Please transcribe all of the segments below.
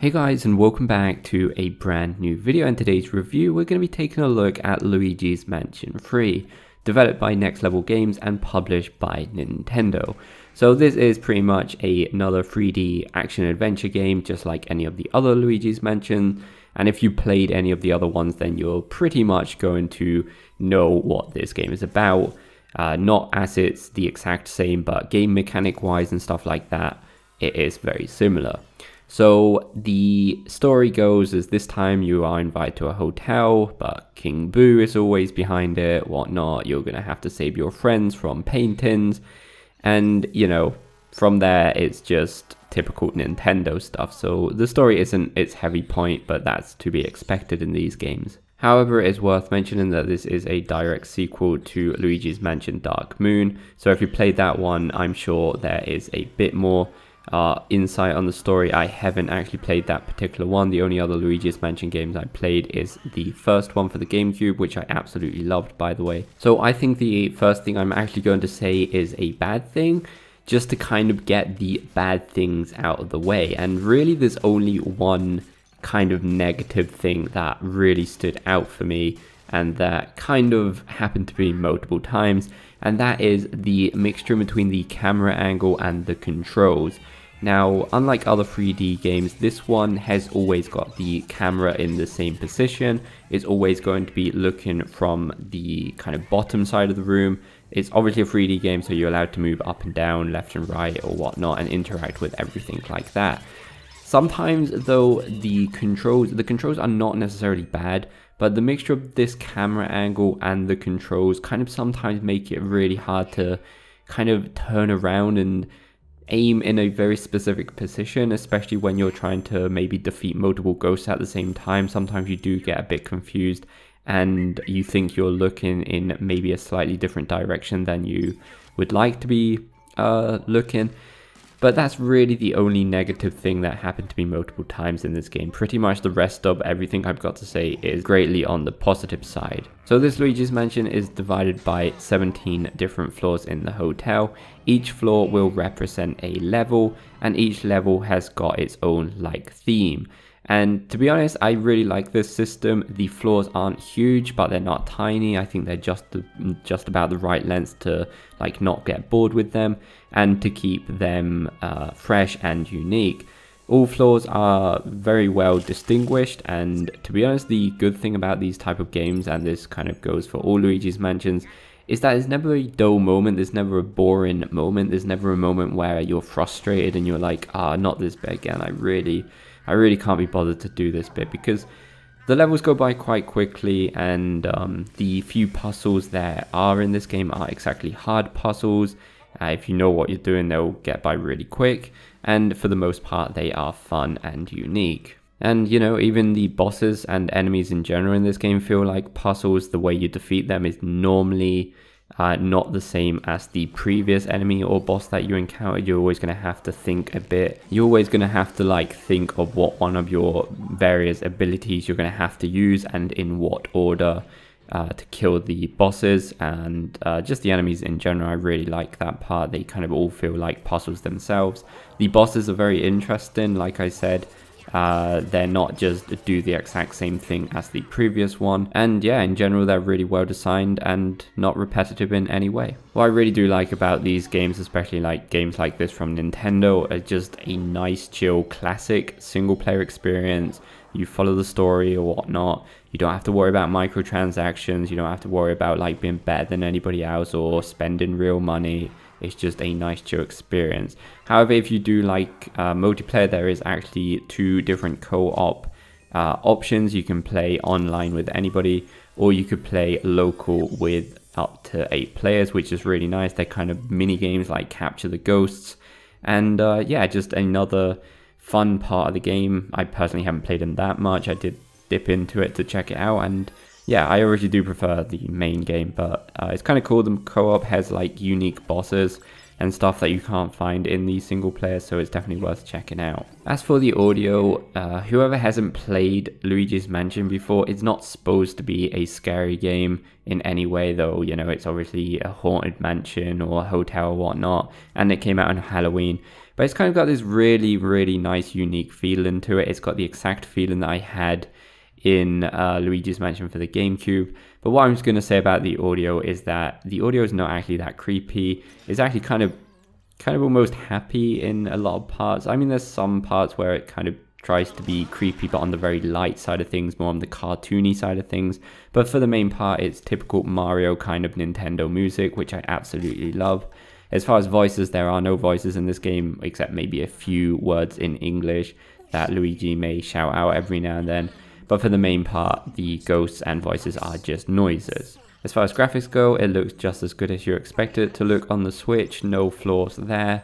Hey guys, and welcome back to a brand new video. In today's review, we're going to be taking a look at Luigi's Mansion 3, developed by Next Level Games and published by Nintendo. So this is pretty much another 3D action adventure game, just like any of the other Luigi's Mansion. And if you played any of the other ones, then you're pretty much going to know what this game is about. Not as it's the exact same, but game mechanic wise and stuff like that, it is very similar. So the story goes is this time you are invited to a hotel, but King Boo is always behind it, whatnot. You're going to have to save your friends from paintings. And, you know, from there, it's just typical Nintendo stuff. So the story isn't its heavy point, but that's to be expected in these games. However, it is worth mentioning that this is a direct sequel to Luigi's Mansion Dark Moon. So if you played that one, I'm sure there is a bit more insight on the story. I haven't actually played that particular one. The only other Luigi's Mansion games I played is the first one for the GameCube, which I absolutely loved, by the way. So I think the first thing I'm actually going to say is a bad thing, just to kind of get the bad things out of the way. And really there's only one kind of negative thing that really stood out for me, and that kind of happened to be multiple times, and that is the mixture between the camera angle and the controls. Now, unlike other 3D games, this one has always got the camera in the same position. It's always going to be looking from the kind of bottom side of the room. It's obviously a 3D game, so you're allowed to move up and down, left and right or whatnot, and interact with everything like that. Sometimes though, the controls are not necessarily bad, but the mixture of this camera angle and the controls kind of sometimes make it really hard to kind of turn around and aim in a very specific position, especially when you're trying to maybe defeat multiple ghosts at the same time. Sometimes you do get a bit confused and you think you're looking in maybe a slightly different direction than you would like to be looking. But that's really the only negative thing that happened to me multiple times in this game. Pretty much the rest of everything I've got to say is greatly on the positive side. So this Luigi's Mansion is divided by 17 different floors in the hotel. Each floor will represent a level, and each level has got its own theme. And to be honest, I really like this system. The floors aren't huge, but they're not tiny. I think they're just about the right length to not get bored with them, and to keep them fresh and unique. All floors are very well distinguished, and to be honest, the good thing about these type of games, and this kind of goes for all Luigi's Mansions, is that there's never a dull moment, there's never a boring moment, there's never a moment where you're frustrated and you're like, not this bit again, I really can't be bothered to do this bit, because the levels go by quite quickly, and the few puzzles there are in this game are exactly hard puzzles. If you know what you're doing, they'll get by really quick, and for the most part they are fun and unique. And you know, even the bosses and enemies in general in this game feel like puzzles. The way you defeat them is normally not the same as the previous enemy or boss that you encounter. You're always going to have to think a bit. You're always going to have to think of what one of your various abilities you're going to have to use, and in what order to kill the bosses, and just the enemies in general. I really like that part. They kind of all feel like puzzles themselves. The bosses are very interesting, like I said. They're not just do the exact same thing as the previous one, and yeah, in general they're really well designed and not repetitive in any way. What I really do like about these games, especially games like this from Nintendo, are just a nice chill classic single player experience. You follow the story or whatnot. You don't have to worry about microtransactions. You don't have to worry about being better than anybody else or spending real money. It's just a nice chill experience. However, if you do multiplayer, there is actually 2 different co-op options. You can play online with anybody, or you could play local with up to 8 players, which is really nice. They're kind of mini games like Capture the Ghosts, and yeah, just another fun part of the game. I personally haven't played them that much. I did dip into it to check it out, and yeah, I already do prefer the main game, but it's kind of cool. The co-op has unique bosses and stuff that you can't find in the single player, so it's definitely worth checking out. As for the audio, whoever hasn't played Luigi's Mansion before, it's not supposed to be a scary game in any way, though. It's obviously a haunted mansion or a hotel or whatnot, and it came out on Halloween. but it's kind of got this really, really nice, unique feeling to it. It's got the exact feeling that I had in Luigi's Mansion for the GameCube. But what I'm just going to say about the audio is that the audio is not actually that creepy. It's actually kind of almost happy in a lot of parts. I mean, there's some parts where it kind of tries to be creepy, but on the very light side of things, more on the cartoony side of things. But for the main part, it's typical Mario kind of Nintendo music, which I absolutely love. As far as voices, there are no voices in this game, except maybe a few words in English that Luigi may shout out every now and then. But for the main part, the ghosts and voices are just noises. As far as graphics go, it looks just as good as you expect it to look on the Switch, no flaws there.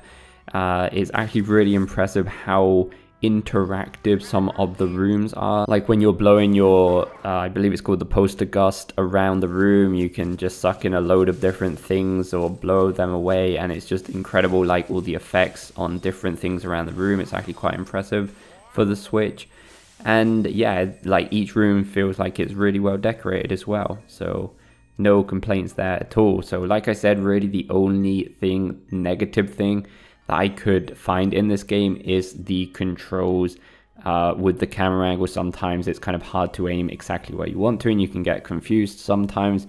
It's actually really impressive how interactive some of the rooms are. Like when you're blowing your, I believe it's called the poster gust around the room, you can just suck in a load of different things or blow them away, and it's just incredible, like all the effects on different things around the room. It's actually quite impressive for the Switch. And yeah, like each room feels like it's really well decorated as well. So no complaints there at all. So like I said, really the only negative thing that I could find in this game is the controls with the camera angle. Sometimes it's kind of hard to aim exactly where you want to, and you can get confused sometimes.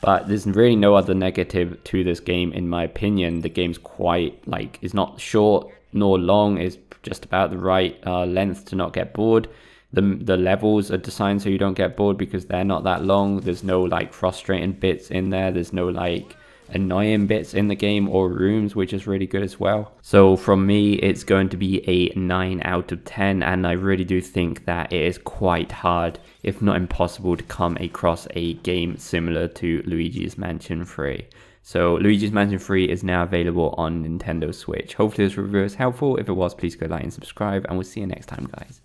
But there's really no other negative to this game, in my opinion. The game's quite, like, it's not short nor long. It's just about the right length to not get bored. The levels are designed so you don't get bored because they're not that long. There's no like frustrating bits in there. There's no like annoying bits in the game or rooms, which is really good as well. So from me, it's going to be a 9 out of 10, and I really do think that it is quite hard, if not impossible, to come across a game similar to Luigi's Mansion 3. So Luigi's Mansion 3 is now available on Nintendo Switch. Hopefully this review is helpful. If it was, please go like and subscribe, and we'll see you next time, guys.